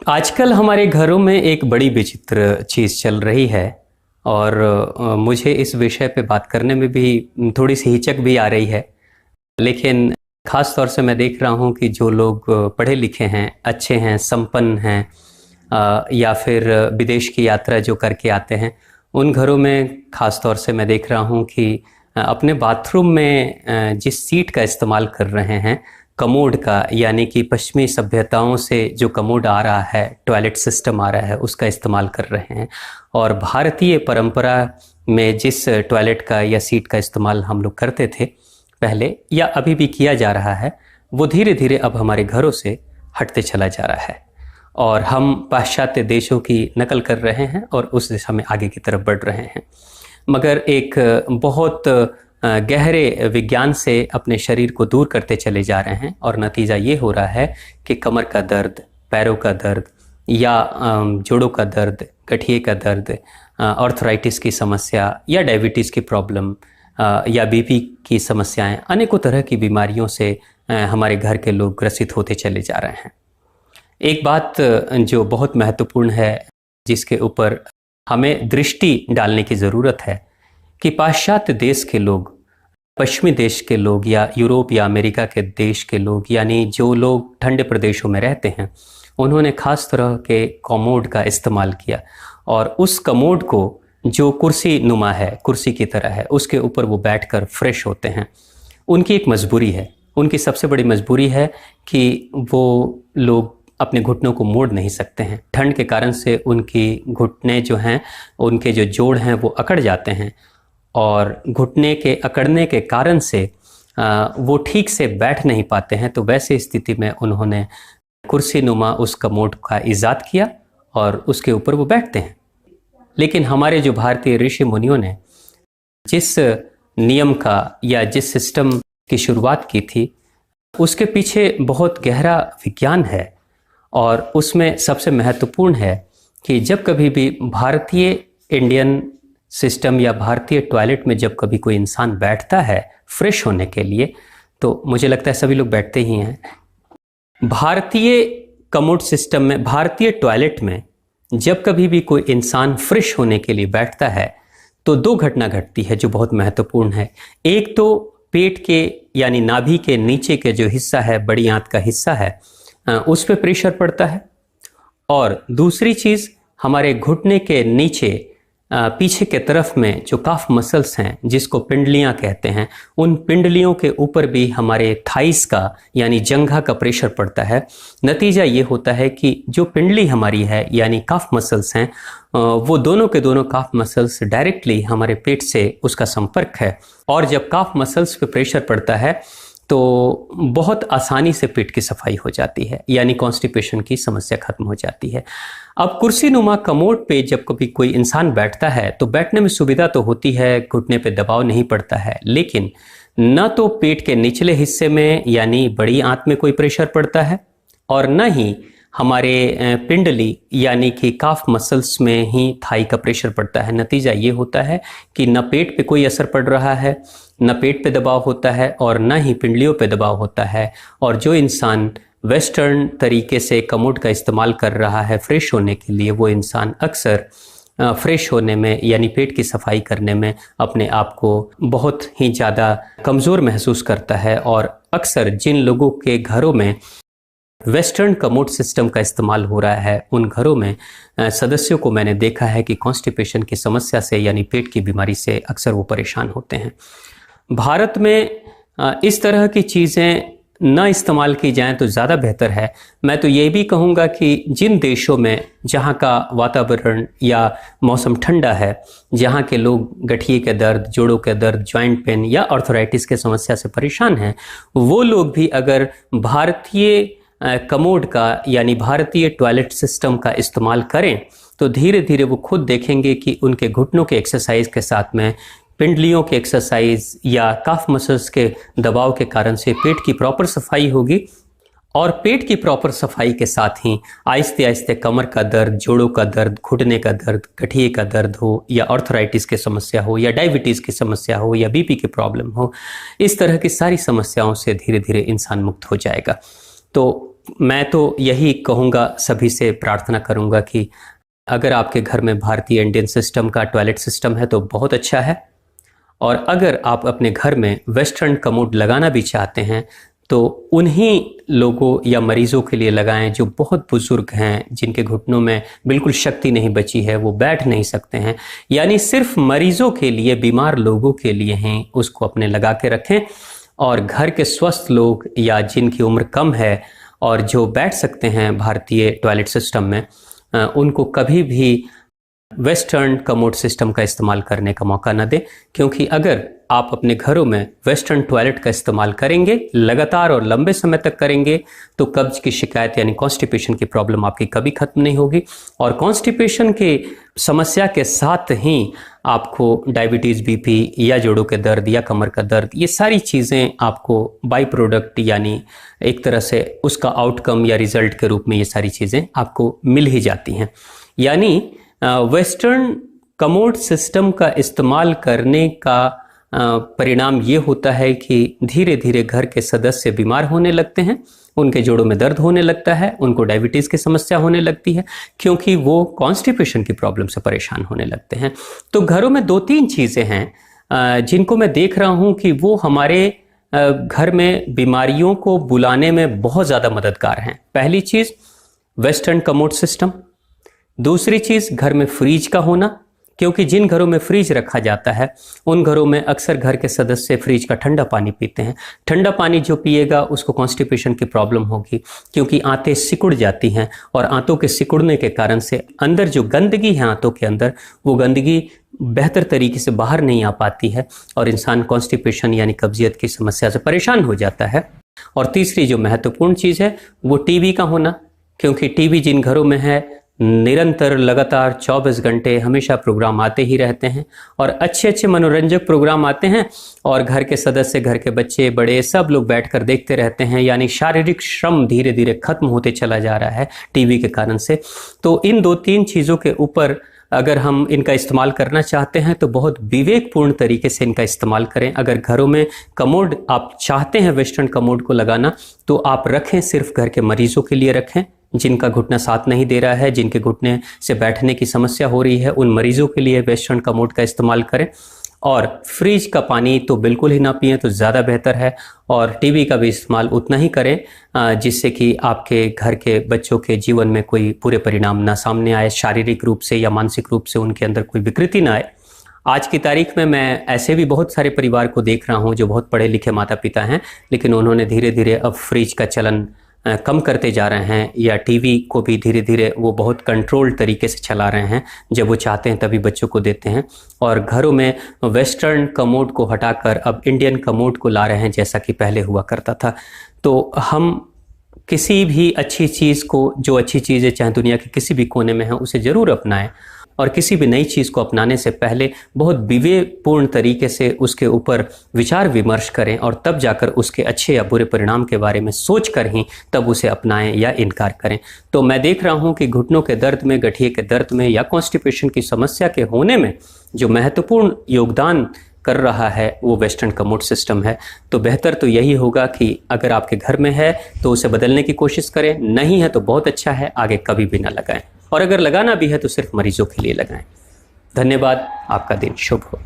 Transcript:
आजकल हमारे घरों में एक बड़ी विचित्र चीज़ चल रही है और मुझे इस विषय पे बात करने में भी थोड़ी सी हिचक भी आ रही है। लेकिन ख़ास तौर से मैं देख रहा हूँ कि जो लोग पढ़े लिखे हैं, अच्छे हैं, संपन्न हैं या फिर विदेश की यात्रा जो करके आते हैं, उन घरों में ख़ास तौर से मैं देख रहा हूँ कि अपने बाथरूम में जिस सीट का इस्तेमाल कर रहे हैं, कमोड का, यानी कि पश्चिमी सभ्यताओं से जो कमोड आ रहा है, टॉयलेट सिस्टम आ रहा है, उसका इस्तेमाल कर रहे हैं। और भारतीय परंपरा में जिस टॉयलेट का या सीट का इस्तेमाल हम लोग करते थे पहले या अभी भी किया जा रहा है, वो धीरे धीरे अब हमारे घरों से हटते चला जा रहा है और हम पाश्चात्य देशों की नकल कर रहे हैं और उस दिशा में आगे की तरफ बढ़ रहे हैं। मगर एक बहुत गहरे विज्ञान से अपने शरीर को दूर करते चले जा रहे हैं और नतीजा ये हो रहा है कि कमर का दर्द, पैरों का दर्द या जोड़ों का दर्द, गठिए का दर्द, आर्थराइटिस की समस्या या डायबिटीज़ की प्रॉब्लम या बीपी की समस्याएं, अनेकों तरह की बीमारियों से हमारे घर के लोग ग्रसित होते चले जा रहे हैं। एक बात जो बहुत महत्वपूर्ण है, जिसके ऊपर हमें दृष्टि डालने की ज़रूरत है कि पाश्चात्य देश के लोग, पश्चिमी देश के लोग या यूरोप या अमेरिका के देश के लोग, यानी जो लोग ठंडे प्रदेशों में रहते हैं, उन्होंने ख़ास तरह के कमोड का इस्तेमाल किया और उस कमोड को जो कुर्सी नुमा है, कुर्सी की तरह है, उसके ऊपर वो बैठकर फ्रेश होते हैं। उनकी एक मजबूरी है, उनकी सबसे बड़ी मजबूरी है कि वो लोग अपने घुटनों को मोड़ नहीं सकते हैं। ठंड के कारण से उनकी घुटने जो हैं, उनके जो जोड़ हैं वो अकड़ जाते हैं और घुटने के अकड़ने के कारण से वो ठीक से बैठ नहीं पाते हैं। तो वैसे स्थिति में उन्होंने कुर्सी नुमा उस कमोड का ईजाद किया और उसके ऊपर वो बैठते हैं। लेकिन हमारे जो भारतीय ऋषि मुनियों ने जिस नियम का या जिस सिस्टम की शुरुआत की थी, उसके पीछे बहुत गहरा विज्ञान है और उसमें सबसे महत्वपूर्ण है कि जब कभी भी भारतीय इंडियन सिस्टम या भारतीय टॉयलेट में जब कभी कोई इंसान बैठता है फ्रेश होने के लिए, तो मुझे लगता है सभी लोग बैठते ही हैं। भारतीय कमोड सिस्टम में, भारतीय टॉयलेट में जब कभी भी कोई इंसान फ्रेश होने के लिए बैठता है तो दो घटना घटती है जो बहुत महत्वपूर्ण है। एक तो पेट के यानी नाभि के नीचे के जो हिस्सा है, बड़ी आंत का हिस्सा है, उस पर प्रेशर पड़ता है और दूसरी चीज़ हमारे घुटने के नीचे पीछे के तरफ में जो काफ मसल्स हैं, जिसको पिंडलियां कहते हैं, उन पिंडलियों के ऊपर भी हमारे थाइस का यानी जंघा का प्रेशर पड़ता है। नतीजा ये होता है कि जो पिंडली हमारी है यानी काफ मसल्स हैं, वो दोनों के दोनों काफ मसल्स डायरेक्टली हमारे पेट से उसका संपर्क है और जब काफ मसल्स पे प्रेशर पड़ता है तो बहुत आसानी से पेट की सफाई हो जाती है, यानी कॉन्स्टिपेशन की समस्या खत्म हो जाती है। अब कुर्सी नुमा कमोड पे जब कभी कोई इंसान बैठता है तो बैठने में सुविधा तो होती है, घुटने पे दबाव नहीं पड़ता है, लेकिन न तो पेट के निचले हिस्से में यानी बड़ी आंत में कोई प्रेशर पड़ता है और न ही हमारे पिंडली यानी कि काफ मसल्स में ही थाई का प्रेशर पड़ता है। नतीजा ये होता है कि न पेट पे कोई असर पड़ रहा है, न पेट पे दबाव होता है और न ही पिंडलियों पे दबाव होता है। और जो इंसान वेस्टर्न तरीके से कमोड का इस्तेमाल कर रहा है फ्रेश होने के लिए, वो इंसान अक्सर फ्रेश होने में यानी पेट की सफाई करने में अपने आप को बहुत ही ज़्यादा कमज़ोर महसूस करता है। और अक्सर जिन लोगों के घरों में वेस्टर्न कमोड सिस्टम का इस्तेमाल हो रहा है, उन घरों में सदस्यों को मैंने देखा है कि कॉन्स्टिपेशन की समस्या से यानी पेट की बीमारी से अक्सर वो परेशान होते हैं। भारत में इस तरह की चीज़ें न इस्तेमाल की जाएं तो ज़्यादा बेहतर है। मैं तो ये भी कहूँगा कि जिन देशों में जहाँ का वातावरण या मौसम ठंडा है, जहाँ के लोग गठिए के दर्द, जोड़ों के दर्द, जॉइंट पेन या आर्थराइटिस के समस्या से परेशान हैं, वो लोग भी अगर भारतीय कमोड का यानी भारतीय टॉयलेट सिस्टम का इस्तेमाल करें तो धीरे धीरे वो खुद देखेंगे कि उनके घुटनों के एक्सरसाइज के साथ में पिंडलियों के एक्सरसाइज या काफ मसल्स के दबाव के कारण से पेट की प्रॉपर सफाई होगी और पेट की प्रॉपर सफाई के साथ ही आहिस्ते आहिस्ते कमर का दर्द, जोड़ों का दर्द, घुटने का दर्द, गठिए का दर्द हो या आर्थराइटिस की समस्या हो या डायबिटीज़ की समस्या हो या बीपी की प्रॉब्लम हो, इस तरह की सारी समस्याओं से धीरे धीरे इंसान मुक्त हो जाएगा। तो मैं तो यही कहूँगा, सभी से प्रार्थना करूँगा कि अगर आपके घर में भारतीय इंडियन सिस्टम का टॉयलेट सिस्टम है तो बहुत अच्छा है, और अगर आप अपने घर में वेस्टर्न कमोड लगाना भी चाहते हैं तो उन्हीं लोगों या मरीजों के लिए लगाएं जो बहुत बुजुर्ग हैं, जिनके घुटनों में बिल्कुल शक्ति नहीं बची है, वो बैठ नहीं सकते हैं। यानी सिर्फ मरीजों के लिए, बीमार लोगों के लिए ही उसको अपने लगा के रखें। और घर के स्वस्थ लोग या जिनकी उम्र कम है और जो बैठ सकते हैं भारतीय टॉयलेट सिस्टम में, उनको कभी भी वेस्टर्न कमोड सिस्टम का इस्तेमाल करने का मौका न दें, क्योंकि अगर आप अपने घरों में वेस्टर्न टॉयलेट का इस्तेमाल करेंगे, लगातार और लंबे समय तक करेंगे, तो कब्ज की शिकायत यानी कॉन्स्टिपेशन की प्रॉब्लम आपकी कभी खत्म नहीं होगी। और कॉन्स्टिपेशन की समस्या के साथ ही आपको डायबिटीज़, बीपी या जोड़ों के दर्द या कमर का दर्द, ये सारी चीज़ें आपको बाई प्रोडक्ट यानी एक तरह से उसका आउटकम या रिजल्ट के रूप में ये सारी चीज़ें आपको मिल ही जाती हैं। यानी वेस्टर्न कमोड सिस्टम का इस्तेमाल करने का परिणाम ये होता है कि धीरे धीरे घर के सदस्य बीमार होने लगते हैं, उनके जोड़ों में दर्द होने लगता है, उनको डायबिटीज़ की समस्या होने लगती है, क्योंकि वो कॉन्स्टिपेशन की प्रॉब्लम से परेशान होने लगते हैं। तो घरों में 2-3 चीज़ें हैं जिनको मैं देख रहा हूँ कि वो हमारे घर में बीमारियों को बुलाने में बहुत ज़्यादा मददगार हैं। पहली चीज़ वेस्टर्न कमोड सिस्टम, दूसरी चीज़ घर में फ्रीज का होना, क्योंकि जिन घरों में फ्रिज रखा जाता है उन घरों में अक्सर घर के सदस्य फ्रिज का ठंडा पानी पीते हैं। ठंडा पानी जो पिएगा उसको कॉन्स्टिपेशन की प्रॉब्लम होगी, क्योंकि आंतें सिकुड़ जाती हैं और आंतों के सिकुड़ने के कारण से अंदर जो गंदगी है आंतों के अंदर, वो गंदगी बेहतर तरीके से बाहर नहीं आ पाती है और इंसान कॉन्स्टिपेशन यानी कब्जियत की समस्या से परेशान हो जाता है। और तीसरी जो महत्वपूर्ण चीज़ है वो टीवी का होना, क्योंकि टीवी जिन घरों में है निरंतर लगातार 24 घंटे हमेशा प्रोग्राम आते ही रहते हैं और अच्छे अच्छे मनोरंजक प्रोग्राम आते हैं और घर के सदस्य, घर के बच्चे बड़े सब लोग बैठकर देखते रहते हैं। यानी शारीरिक श्रम धीरे धीरे खत्म होते चला जा रहा है टीवी के कारण से। तो इन 2-3 चीज़ों के ऊपर अगर हम इनका इस्तेमाल करना चाहते हैं तो बहुत विवेकपूर्ण तरीके से इनका इस्तेमाल करें। अगर घरों में कमोड आप चाहते हैं वेस्टर्न कमोड को लगाना तो आप रखें, सिर्फ घर के मरीजों के लिए रखें, जिनका घुटना साथ नहीं दे रहा है, जिनके घुटने से बैठने की समस्या हो रही है, उन मरीजों के लिए वेस्टर्न कमोड का इस्तेमाल करें। और फ्रिज का पानी तो बिल्कुल ही ना पिएं तो ज़्यादा बेहतर है, और टीवी का भी इस्तेमाल उतना ही करें जिससे कि आपके घर के बच्चों के जीवन में कोई बुरे परिणाम ना सामने आए, शारीरिक रूप से या मानसिक रूप से उनके अंदर कोई विकृति ना आए। आज की तारीख में मैं ऐसे भी बहुत सारे परिवार को देख रहा हूँ जो बहुत पढ़े लिखे माता पिता हैं, लेकिन उन्होंने धीरे धीरे अब फ्रिज का चलन कम करते जा रहे हैं, या टीवी को भी धीरे धीरे वो बहुत कंट्रोल्ड तरीके से चला रहे हैं, जब वो चाहते हैं तभी बच्चों को देते हैं। और घरों में वेस्टर्न कमोड को हटाकर अब इंडियन कमोड को ला रहे हैं, जैसा कि पहले हुआ करता था। तो हम किसी भी अच्छी चीज़ को, जो अच्छी चीज़ें चाहे दुनिया के किसी भी कोने में है, उसे ज़रूर अपनाएं, और किसी भी नई चीज़ को अपनाने से पहले बहुत विवेकपूर्ण तरीके से उसके ऊपर विचार विमर्श करें और तब जाकर उसके अच्छे या बुरे परिणाम के बारे में सोच कर ही तब उसे अपनाएं या इनकार करें। तो मैं देख रहा हूं कि घुटनों के दर्द में, गठिए के दर्द में या कॉन्स्टिपेशन की समस्या के होने में जो महत्वपूर्ण योगदान कर रहा है वो वेस्टर्न कमोड सिस्टम है। तो बेहतर तो यही होगा कि अगर आपके घर में है तो उसे बदलने की कोशिश करें, नहीं है तो बहुत अच्छा है, आगे कभी भी ना लगाएं, और अगर लगाना भी है तो सिर्फ मरीजों के लिए लगाएं। धन्यवाद, आपका दिन शुभ हो।